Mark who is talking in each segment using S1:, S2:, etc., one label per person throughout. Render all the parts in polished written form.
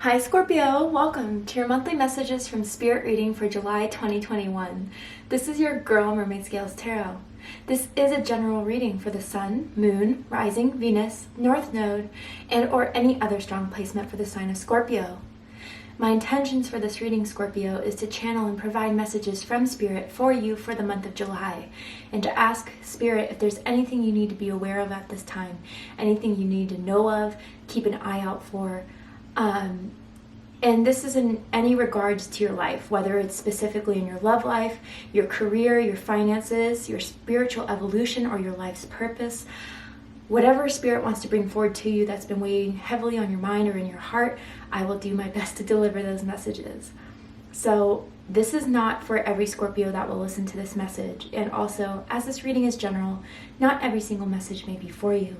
S1: Hi Scorpio, welcome to your monthly messages from Spirit reading for July 2021. This is your girl Mermaid Scales Tarot. This is a general reading for the Sun, Moon, Rising, Venus, North Node, and or any other strong placement for the sign of Scorpio. My intentions for this reading, Scorpio, is to channel and provide messages from Spirit for you for the month of July, and to ask Spirit if there's anything you need to be aware of at this time, anything you need to know of, keep an eye out for. And this is in any regards to your life, whether it's specifically in your love life, your career, your finances, your spiritual evolution, or your life's purpose. Whatever Spirit wants to bring forward to you that's been weighing heavily on your mind or in your heart, I will do my best to deliver those messages. So this is not for every Scorpio that will listen to this message. And also, as this reading is general, not every single message may be for you.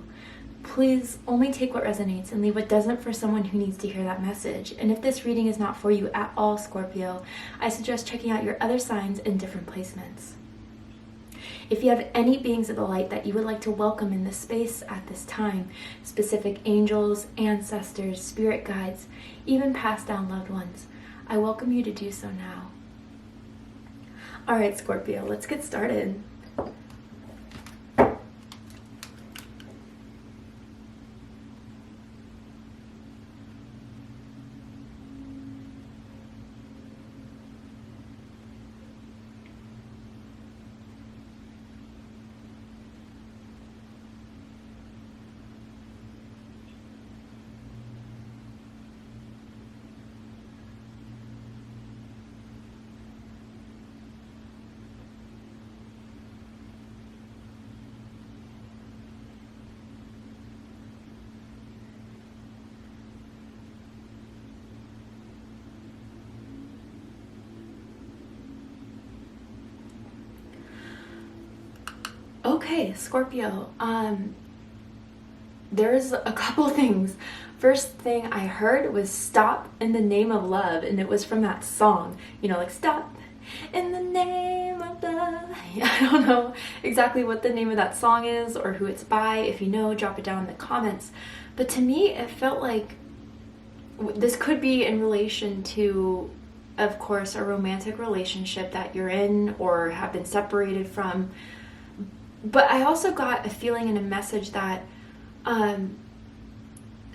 S1: Please only take what resonates and leave what doesn't for someone who needs to hear that message. And if this reading is not for you at all, Scorpio, I suggest checking out your other signs in different placements. If you have any beings of the light that you would like to welcome in this space at this time, specific angels, ancestors, spirit guides, even passed down loved ones, I welcome you to do so now. All right, Scorpio, let's get started. Okay, Scorpio, there's a couple things. First thing I heard was "Stop in the Name of Love," and it was from that song, like "Stop in the Name of Love." I don't know exactly what the name of that song is or who it's by. If you know, drop it down in the comments. But to me, it felt like this could be in relation to, of course, a romantic relationship that you're in or have been separated from. But I also got a feeling and a message that,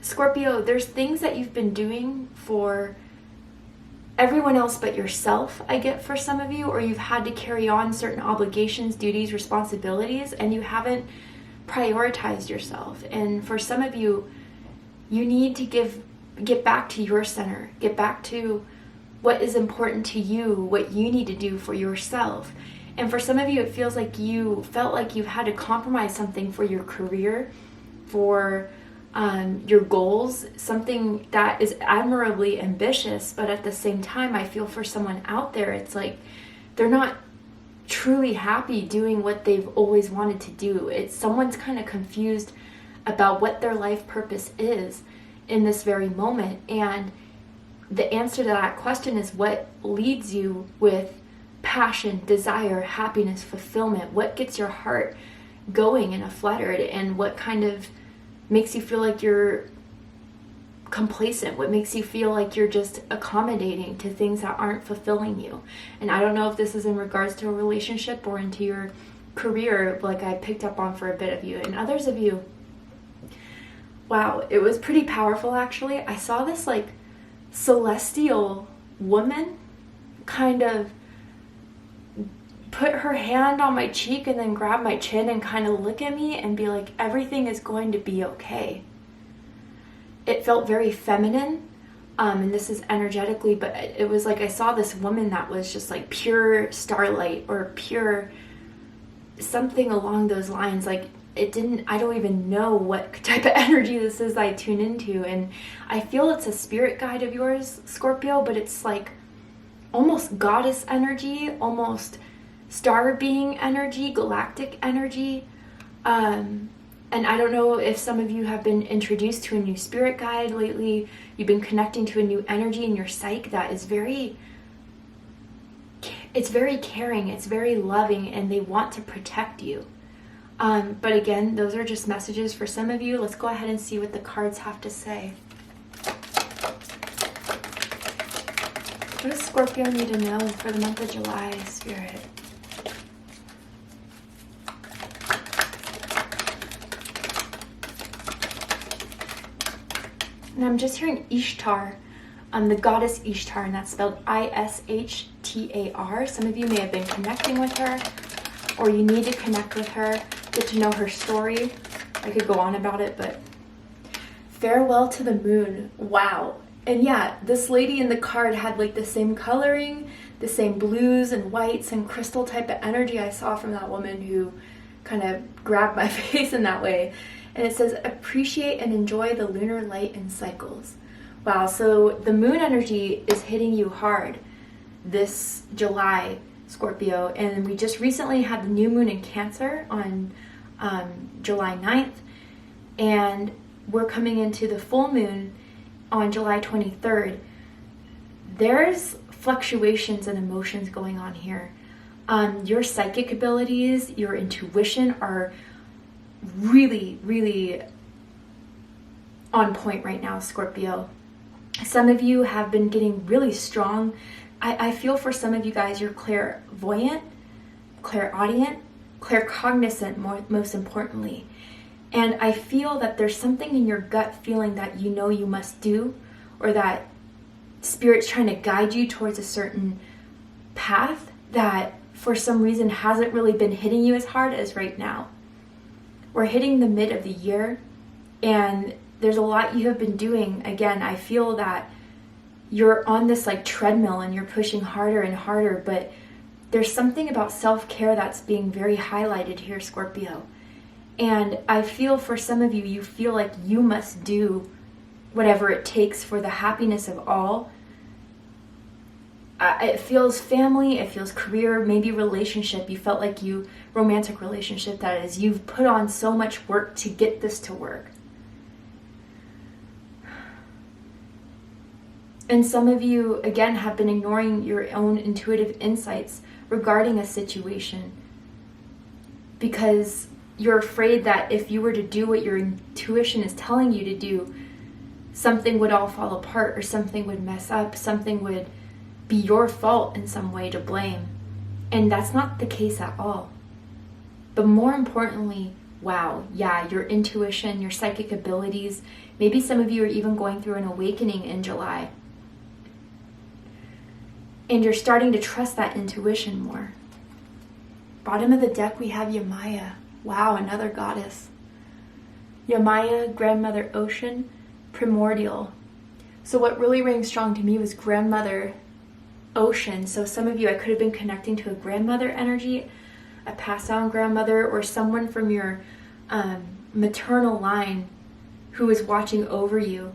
S1: Scorpio, there's things that you've been doing for everyone else but yourself, I get, for some of you, or you've had to carry on certain obligations, duties, responsibilities, and you haven't prioritized yourself. And for some of you, you need to get back to your center, get back to what is important to you, what you need to do for yourself. And for some of you, it feels like you felt like you've had to compromise something for your career, for your goals, something that is admirably ambitious, but at the same time, I feel for someone out there, it's like they're not truly happy doing what they've always wanted to do. It's someone's kind of confused about what their life purpose is in this very moment. And the answer to that question is what leads you with passion, desire, happiness, fulfillment. What gets your heart going and afluttered, and what kind of makes you feel like you're complacent? What makes you feel like you're just accommodating to things that aren't fulfilling you? And I don't know if this is in regards to a relationship or into your career, like I picked up on for a bit of you. And others of you, wow, it was pretty powerful actually. I saw this like celestial woman kind of put her hand on my cheek and then grab my chin and kind of look at me and be like, everything is going to be okay. It felt very feminine, and this is energetically, but it was like I saw this woman that was just like pure starlight or pure something along those lines. Like I don't even know what type of energy this is I tune into, and I feel it's a spirit guide of yours, Scorpio, but it's like almost goddess energy, almost star being energy, galactic energy. And I don't know if some of you have been introduced to a new spirit guide lately. You've been connecting to a new energy in your psyche that is it's very caring, it's very loving, and they want to protect you. But again, those are just messages for some of you. Let's go ahead and see what the cards have to say. What does Scorpio need to know for the month of July, Spirit? And I'm just hearing Ishtar, the goddess Ishtar, and that's spelled Ishtar. Some of you may have been connecting with her, or you need to connect with her, get to know her story. I could go on about it, but farewell to the moon. Wow. And yeah, this lady in the card had like the same coloring, the same blues and whites and crystal type of energy I saw from that woman who kind of grabbed my face in that way. And it says, appreciate and enjoy the lunar light and cycles. Wow, so the moon energy is hitting you hard this July, Scorpio. And we just recently had the new moon in Cancer on July 9th. And we're coming into the full moon on July 23rd. There's fluctuations and emotions going on here. Your psychic abilities, your intuition are really, really on point right now, Scorpio. Some of you have been getting really strong. I feel for some of you guys, you're clairvoyant, clairaudient, claircognizant, most importantly. And I feel that there's something in your gut feeling that you know you must do, or that Spirit's trying to guide you towards a certain path that for some reason hasn't really been hitting you as hard as right now. We're hitting the mid of the year, and there's a lot you have been doing. Again, I feel that you're on this like treadmill and you're pushing harder and harder, but there's something about self-care that's being very highlighted here, Scorpio. And I feel for some of you, you feel like you must do whatever it takes for the happiness of all. It feels family, it feels career, maybe relationship. You felt like romantic relationship that is, you've put on so much work to get this to work. And some of you, again, have been ignoring your own intuitive insights regarding a situation because you're afraid that if you were to do what your intuition is telling you to do, something would all fall apart, or something would mess up, something would be your fault in some way to blame. And that's not the case at all. But more importantly, wow, yeah, your intuition, your psychic abilities, maybe some of you are even going through an awakening in July. And you're starting to trust that intuition more. Bottom of the deck, we have Yamaya. Wow, another goddess. Yamaya, grandmother ocean, primordial. So what really rang strong to me was grandmother ocean. So some of you, I could have been connecting to a grandmother energy, a passed down grandmother, or someone from your maternal line who is watching over you.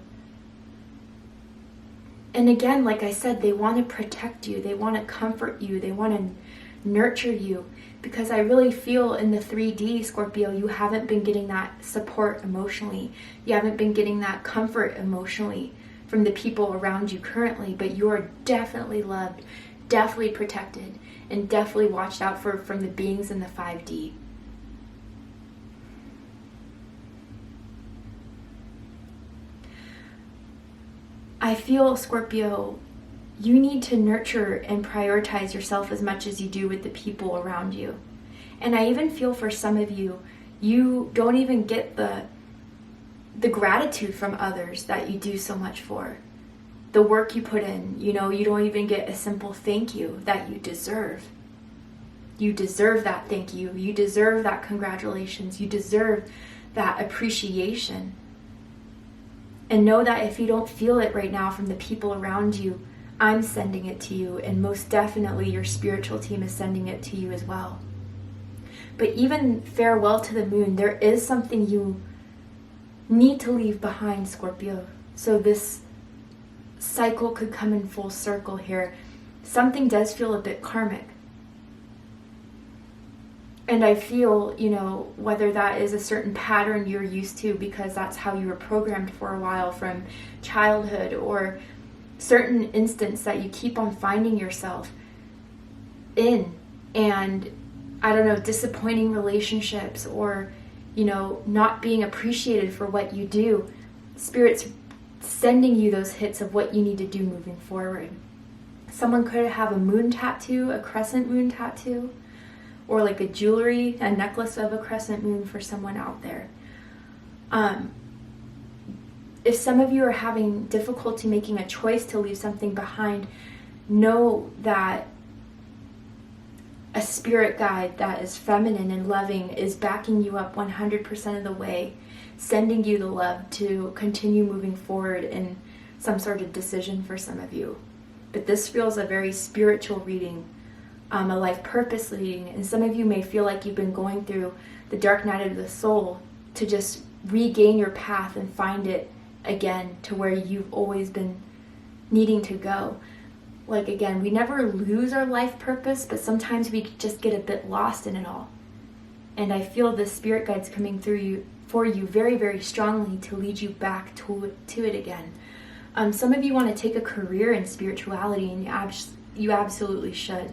S1: And again, like I said, they want to protect you, they want to comfort you, they want to nurture you, because I really feel in the 3D, Scorpio, you haven't been getting that support emotionally. You haven't been getting that comfort emotionally from the people around you currently, but you are definitely loved, definitely protected, and definitely watched out for from the beings in the 5D. I feel, Scorpio, you need to nurture and prioritize yourself as much as you do with the people around you. And I even feel for some of you, you don't even get the gratitude from others that you do so much for. The work you put in, you know, you don't even get a simple thank you that you deserve. You deserve that thank you. You deserve that congratulations. You deserve that appreciation. And know that if you don't feel it right now from the people around you, I'm sending it to you, and most definitely your spiritual team is sending it to you as well. But even farewell to the moon, there is something you need to leave behind, Scorpio. So this cycle could come in full circle here. Something does feel a bit karmic. And I feel, you know, whether that is a certain pattern you're used to because that's how you were programmed for a while from childhood, or certain instance that you keep on finding yourself in, and I don't know, disappointing relationships, or, you know, not being appreciated for what you do. Spirit's sending you those hits of what you need to do moving forward. Someone could have a moon tattoo, a crescent moon tattoo, or like a jewelry, a necklace of a crescent moon for someone out there. If some of you are having difficulty making a choice to leave something behind, know that a spirit guide that is feminine and loving is backing you up 100% of the way, sending you the love to continue moving forward in some sort of decision for some of you. But this feels a very spiritual reading, a life purpose reading, and some of you may feel like you've been going through the dark night of the soul to just regain your path and find it again to where you've always been needing to go. Like, again, we never lose our life purpose, but sometimes we just get a bit lost in it all. And I feel the spirit guides coming through you for you very, very strongly to lead you back to it again. Some of you want to take a career in spirituality, and you absolutely should.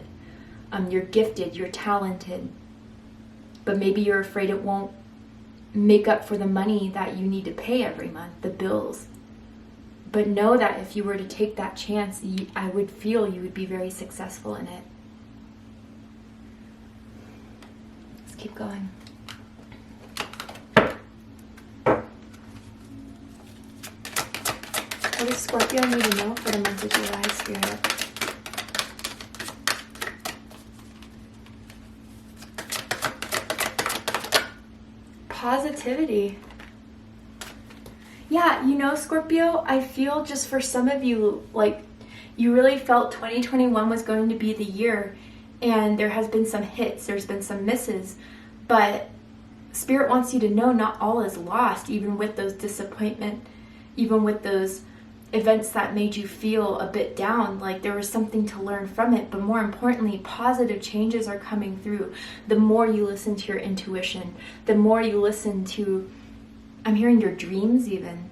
S1: You're gifted, you're talented, but maybe you're afraid it won't make up for the money that you need to pay every month, the bills. But know that if you were to take that chance, I would feel you would be very successful in it. Let's keep going. What does Scorpio need to know for the month of July, Spirit? Positivity. Yeah, you know, Scorpio, I feel just for some of you, like, you really felt 2021 was going to be the year, and there has been some hits, there's been some misses, but Spirit wants you to know not all is lost, even with those disappointment, even with those events that made you feel a bit down. Like, there was something to learn from it, but more importantly, positive changes are coming through. The more you listen to your intuition, the more you listen to, I'm hearing your dreams even.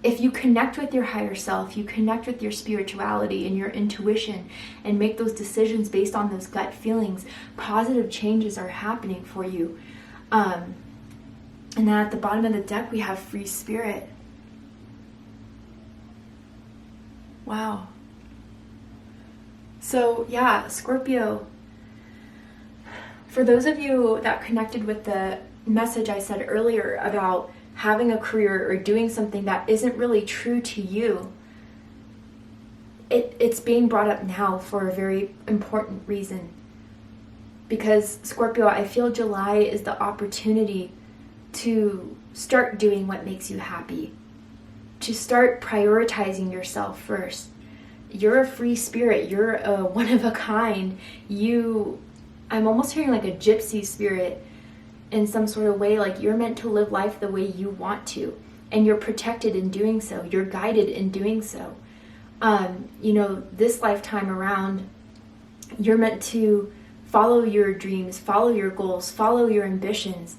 S1: If you connect with your higher self, you connect with your spirituality and your intuition and make those decisions based on those gut feelings, positive changes are happening for you. And then at the bottom of the deck, we have free spirit. Wow. So yeah, Scorpio, for those of you that connected with the message I said earlier about having a career or doing something that isn't really true to you, it's being brought up now for a very important reason. Because Scorpio, I feel July is the opportunity to start doing what makes you happy, to start prioritizing yourself first. You're a free spirit, you're a one of a kind. I'm almost hearing like a gypsy spirit in some sort of way, like you're meant to live life the way you want to, and you're protected in doing so, you're guided in doing so. This lifetime around, you're meant to follow your dreams, follow your goals, follow your ambitions.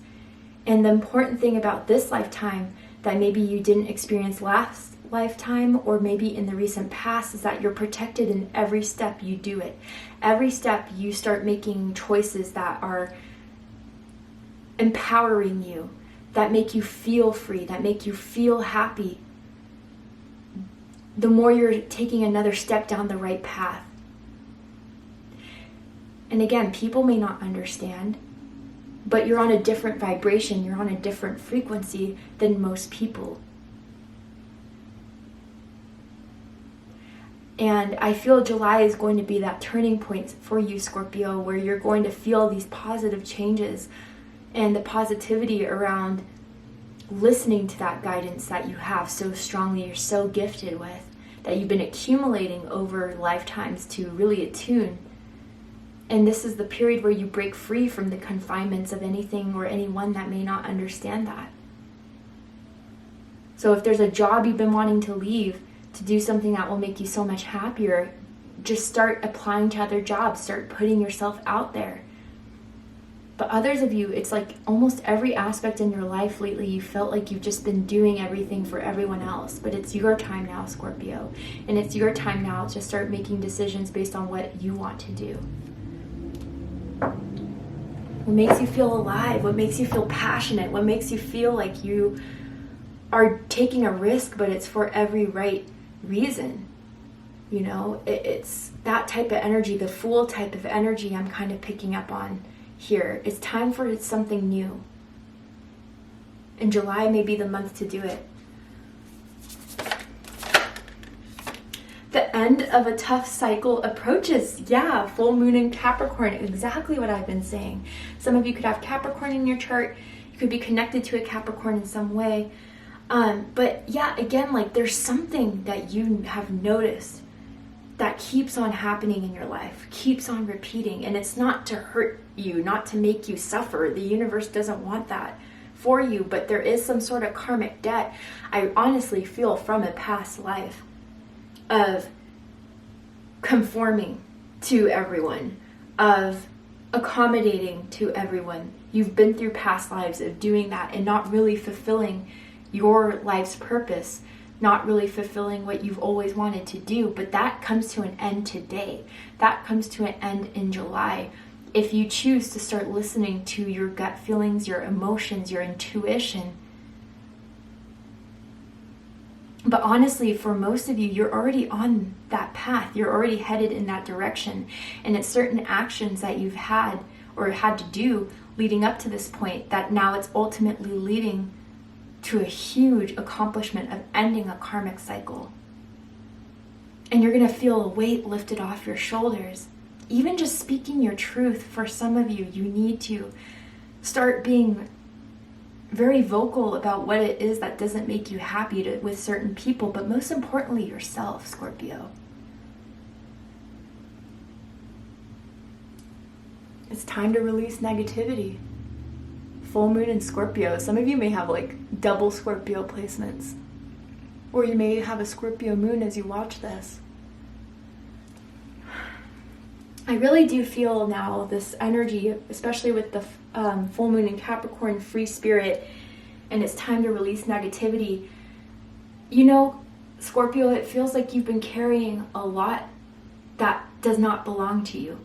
S1: And the important thing about this lifetime that maybe you didn't experience last lifetime or maybe in the recent past is that you're protected in every step you do it. Every step you start making choices that are empowering you, that make you feel free, that make you feel happy. The more you're taking another step down the right path. And again, people may not understand, but you're on a different vibration, you're on a different frequency than most people. And I feel July is going to be that turning point for you, Scorpio, where you're going to feel these positive changes and the positivity around listening to that guidance that you have so strongly, you're so gifted with, that you've been accumulating over lifetimes to really attune. And this is the period where you break free from the confinements of anything or anyone that may not understand that. So if there's a job you've been wanting to leave to do something that will make you so much happier, just start applying to other jobs, start putting yourself out there. But others of you, it's like almost every aspect in your life lately, you felt like you've just been doing everything for everyone else. But it's your time now, Scorpio. And it's your time now to start making decisions based on what you want to do. What makes you feel alive? What makes you feel passionate? What makes you feel like you are taking a risk, but it's for every right reason? You know, it's that type of energy, the Fool type of energy I'm kind of picking up on here. It's time for something new. And July may be the month to do it. The end of a tough cycle approaches. Yeah, full moon in Capricorn, exactly what I've been saying. Some of you could have Capricorn in your chart. You could be connected to a Capricorn in some way. But yeah, again, like there's something that you have noticed that keeps on happening in your life, keeps on repeating. And it's not to hurt you, not to make you suffer. The universe doesn't want that for you, but there is some sort of karmic debt, I honestly feel, from a past life of conforming to everyone, of accommodating to everyone. You've been through past lives of doing that and not really fulfilling your life's purpose, not really fulfilling what you've always wanted to do. But that comes to an end today. That comes to an end in July. If you choose to start listening to your gut feelings, your emotions, your intuition. But honestly, for most of you, you're already on that path. You're already headed in that direction. And it's certain actions that you've had or had to do leading up to this point that now it's ultimately leading to a huge accomplishment of ending a karmic cycle. And you're going to feel a weight lifted off your shoulders. Even just speaking your truth, for some of you, you need to start being very vocal about what it is that doesn't make you happy with certain people, but most importantly, yourself, Scorpio. It's time to release negativity. Full moon in Scorpio. Some of you may have like double Scorpio placements, or you may have a Scorpio moon as you watch this. I really do feel now this energy, especially with the full moon in Capricorn, free spirit, and it's time to release negativity. You know, Scorpio, it feels like you've been carrying a lot that does not belong to you.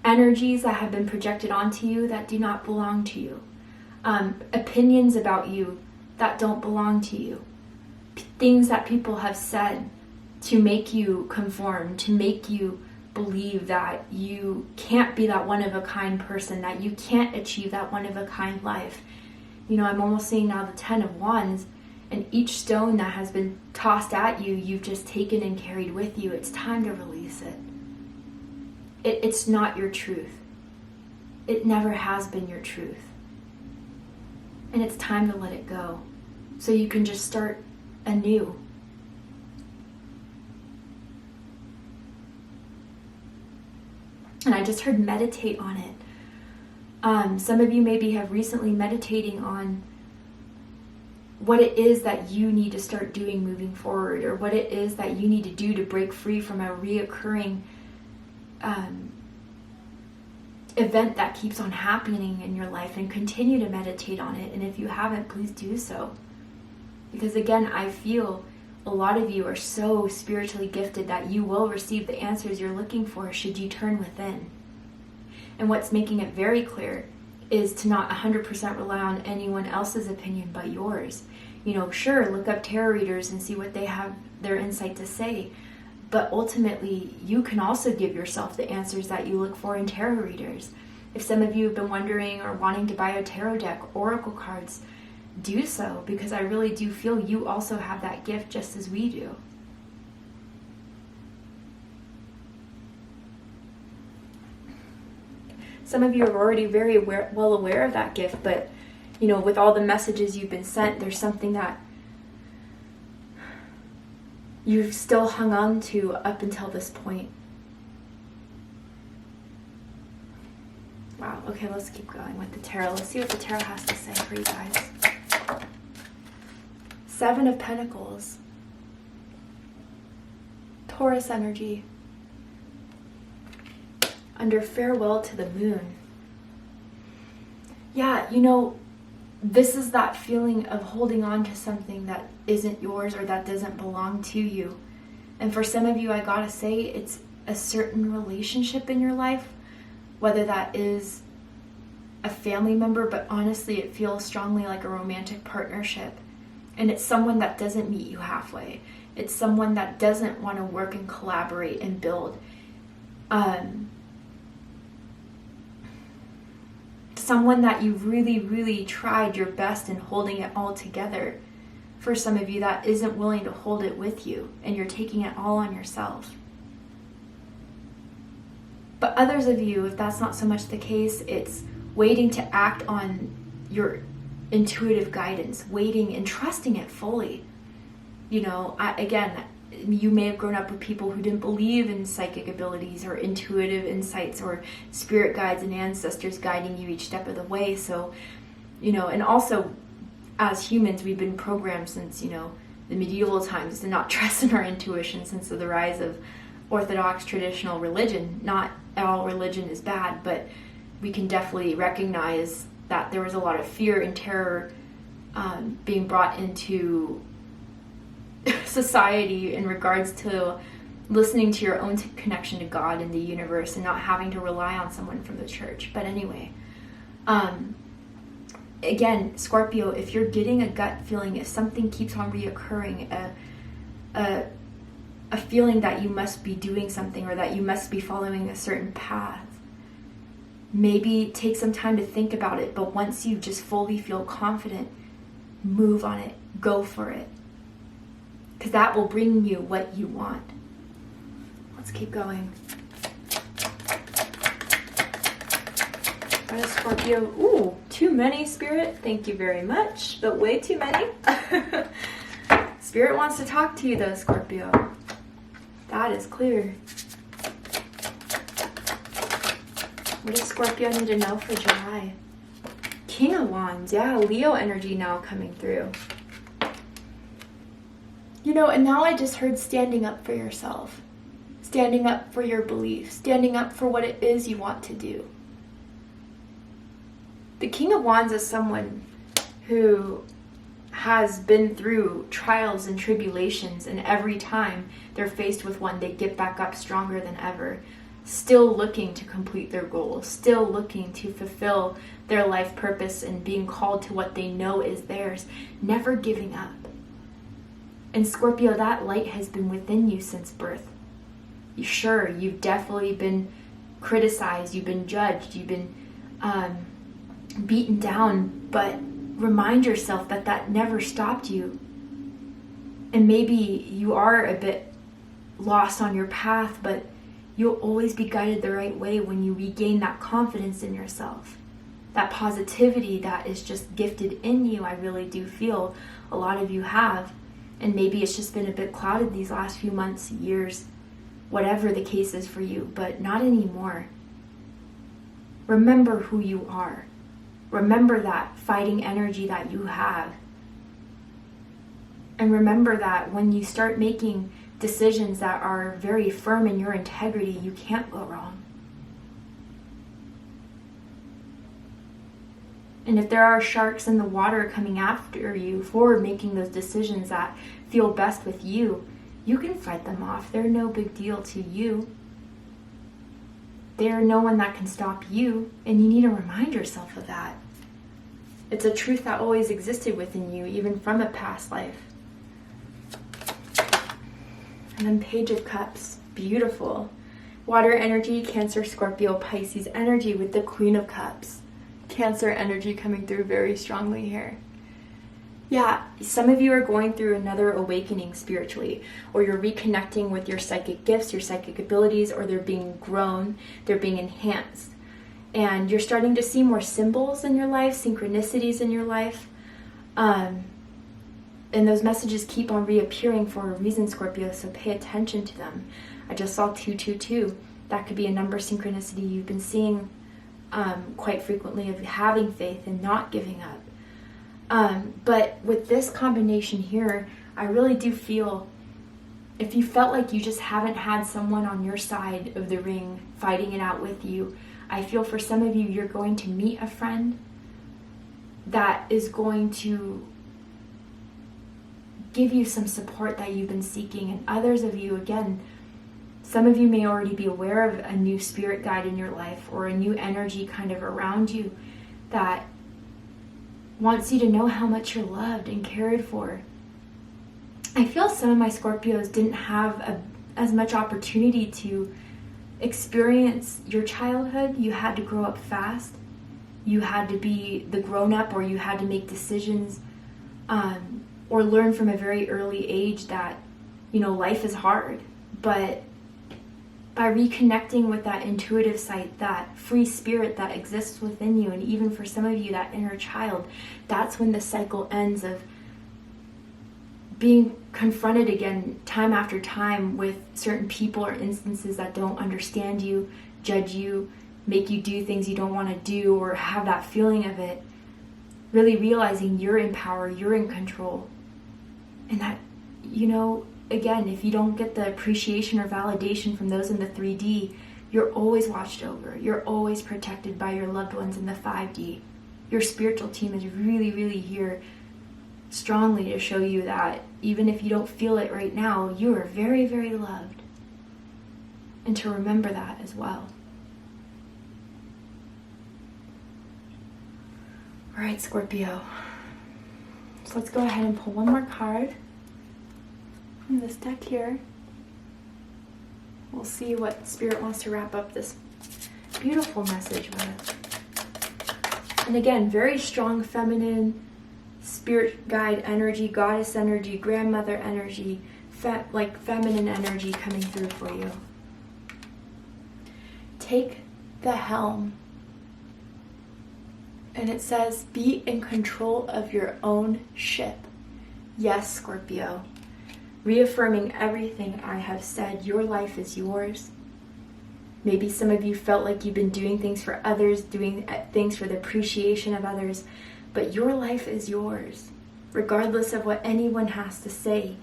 S1: Energies that have been projected onto you that do not belong to you. Opinions about you that don't belong to you. Things that people have said to make you conform, to make you believe that you can't be that one-of-a-kind person, that you can't achieve that one-of-a-kind life. You know, I'm almost seeing now the 10 of Wands, and each stone that has been tossed at you, you've just taken and carried with you. It's time to release it. It's not your truth. It never has been your truth. And it's time to let it go so you can just start anew. And I just heard meditate on it. Some of you maybe have recently meditating on what it is that you need to start doing moving forward, or what it is that you need to do to break free from a reoccurring event that keeps on happening in your life, and continue to meditate on it. And if you haven't, please do so. Because again, I feel a lot of you are so spiritually gifted that you will receive the answers you're looking for should you turn within. And what's making it very clear is to not 100% rely on anyone else's opinion but yours. You know, sure, look up tarot readers and see what they have their insight to say. But ultimately, you can also give yourself the answers that you look for in tarot readers. If some of you have been wondering or wanting to buy a tarot deck, oracle cards, do so, because I really do feel you also have that gift just as we do. Some of you are already very well aware of that gift, but you know, with all the messages you've been sent, there's something that you've still hung on to up until this point. Wow, okay, let's keep going with the tarot. Let's see what the tarot has to say for you guys. 7 of Pentacles. Taurus energy. Under farewell to the moon. Yeah, you know, this is that feeling of holding on to something that isn't yours or that doesn't belong to you. And for some of you, I gotta say, it's a certain relationship in your life, whether that is a family member, but honestly, it feels strongly like a romantic partnership. And it's someone that doesn't meet you halfway. It's someone that doesn't want to work and collaborate and build. Someone that you really, really tried your best in holding it all together. For some of you, that isn't willing to hold it with you, and you're taking it all on yourself. But others of you, if that's not so much the case, it's waiting to act on your intuitive guidance, waiting and trusting it fully. You know, again, you may have grown up with people who didn't believe in psychic abilities or intuitive insights or spirit guides and ancestors guiding you each step of the way. So, you know, and also as humans, we've been programmed since, you know, the medieval times to not trust in our intuition since the rise of Orthodox traditional religion. Not all religion is bad, but we can definitely recognize that there was a lot of fear and terror being brought into society in regards to listening to your own connection to God and the universe and not having to rely on someone from the church. But anyway, again, Scorpio, if you're getting a gut feeling, if something keeps on reoccurring, a feeling that you must be doing something or that you must be following a certain path, maybe take some time to think about it. But once you just fully feel confident, move on it, go for it. Because that will bring you what you want. Let's keep going. What is Scorpio? Ooh, too many, Spirit. Thank you very much, but way too many. Spirit wants to talk to you though, Scorpio. That is clear. What does Scorpio need to know for July? King of Wands. Yeah, Leo energy now coming through. You know, and now I just heard standing up for yourself, standing up for your beliefs, standing up for what it is you want to do. The King of Wands is someone who has been through trials and tribulations, and every time they're faced with one, they get back up stronger than ever, still looking to complete their goals, still looking to fulfill their life purpose and being called to what they know is theirs, never giving up. And Scorpio, that light has been within you since birth. Sure, you've definitely been criticized, you've been judged, you've been beaten down, but remind yourself that that never stopped you. And maybe you are a bit lost on your path, but you'll always be guided the right way when you regain that confidence in yourself. That positivity that is just gifted in you, I really do feel a lot of you have. And maybe it's just been a bit clouded these last few months, years, whatever the case is for you, but not anymore. Remember who you are. Remember that fighting energy that you have. And remember that when you start making decisions that are very firm in your integrity, you can't go wrong. And if there are sharks in the water coming after you for making those decisions that feel best with you, you can fight them off. They're no big deal to you. They're no one that can stop you, and you need to remind yourself of that. It's a truth that always existed within you, even from a past life. And then Page of Cups, beautiful. Water energy, Cancer, Scorpio, Pisces energy with the Queen of Cups. Cancer energy coming through very strongly here. Yeah, some of you are going through another awakening spiritually, or you're reconnecting with your psychic gifts, your psychic abilities, or they're being grown, they're being enhanced. And you're starting to see more symbols in your life, synchronicities in your life. And those messages keep on reappearing for a reason, Scorpio, so pay attention to them. I just saw 222. That could be a number synchronicity you've been seeing quite frequently, of having faith and not giving up. But with this combination here, I really do feel, if you felt like you just haven't had someone on your side of the ring fighting it out with you, I feel for some of you, you're going to meet a friend that is going to give you some support that you've been seeking. And others of you, again, some of you may already be aware of a new spirit guide in your life, or a new energy kind of around you that wants you to know how much you're loved and cared for, I feel some of my Scorpios didn't have as much opportunity to experience your childhood. You had to grow up fast. You had to be the grown-up, or you had to make decisions or learn from a very early age that, life is hard. But by reconnecting with that intuitive side, that free spirit that exists within you, and even for some of you, that inner child, that's when the cycle ends of being confronted again time after time with certain people or instances that don't understand you, judge you, make you do things you don't want to do, or have that feeling of it. Really realizing you're in power, you're in control. And that, again, if you don't get the appreciation or validation from those in the 3D, you're always watched over. You're always protected by your loved ones in the 5D. Your spiritual team is really, really here strongly to show you that even if you don't feel it right now, you are very, very loved. And to remember that as well. All right, Scorpio. So let's go ahead and pull one more card from this deck here. We'll see what Spirit wants to wrap up this beautiful message with. And again, very strong feminine, spirit guide energy, goddess energy, grandmother energy, feminine energy coming through for you. Take the helm. And it says, be in control of your own ship. Yes, Scorpio. Reaffirming everything I have said, your life is yours. Maybe some of you felt like you've been doing things for others, doing things for the appreciation of others, but your life is yours, regardless of what anyone has to say.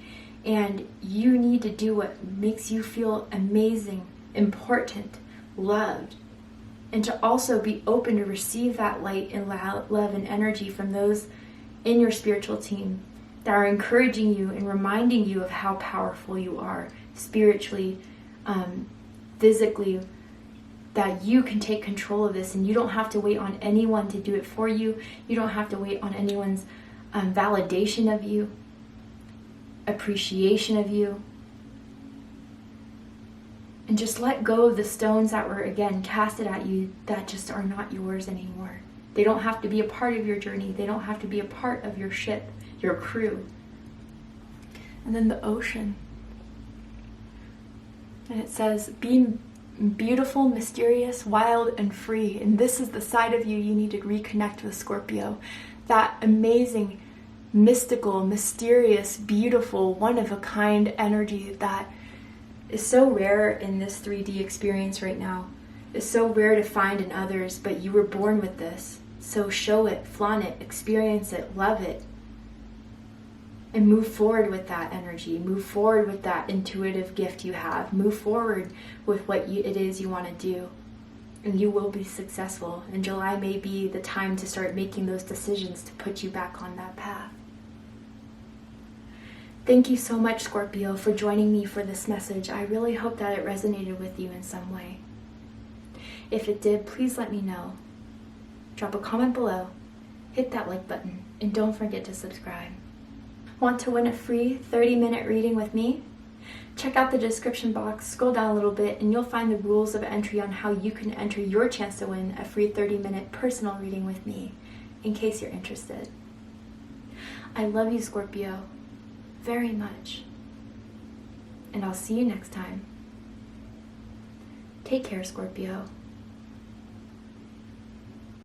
S1: And you need to do what makes you feel amazing, important, loved. And to also be open to receive that light and love and energy from those in your spiritual team that are encouraging you and reminding you of how powerful you are spiritually, physically, that you can take control of this, and you don't have to wait on anyone to do it for you. You don't have to wait on anyone's validation of you, appreciation of you. And just let go of the stones that were, again, casted at you that just are not yours anymore. They don't have to be a part of your journey. They don't have to be a part of your ship, your crew. And then the ocean. And it says, be beautiful, mysterious, wild, and free. And this is the side of you need to reconnect with, Scorpio. That amazing, mystical, mysterious, beautiful, one-of-a-kind energy that is so rare in this 3D experience right now. It's so rare to find in others, but you were born with this. So show it, flaunt it, experience it, love it. And move forward with that energy. Move forward with that intuitive gift you have. Move forward with what it is you want to do. And you will be successful. And July may be the time to start making those decisions to put you back on that path. Thank you so much, Scorpio, for joining me for this message. I really hope that it resonated with you in some way. If it did, please let me know. Drop a comment below, hit that like button, and don't forget to subscribe. Want to win a free 30-minute reading with me? Check out the description box, scroll down a little bit, and you'll find the rules of entry on how you can enter your chance to win a free 30-minute personal reading with me, in case you're interested. I love you, Scorpio, very much. And I'll see you next time. Take care, Scorpio.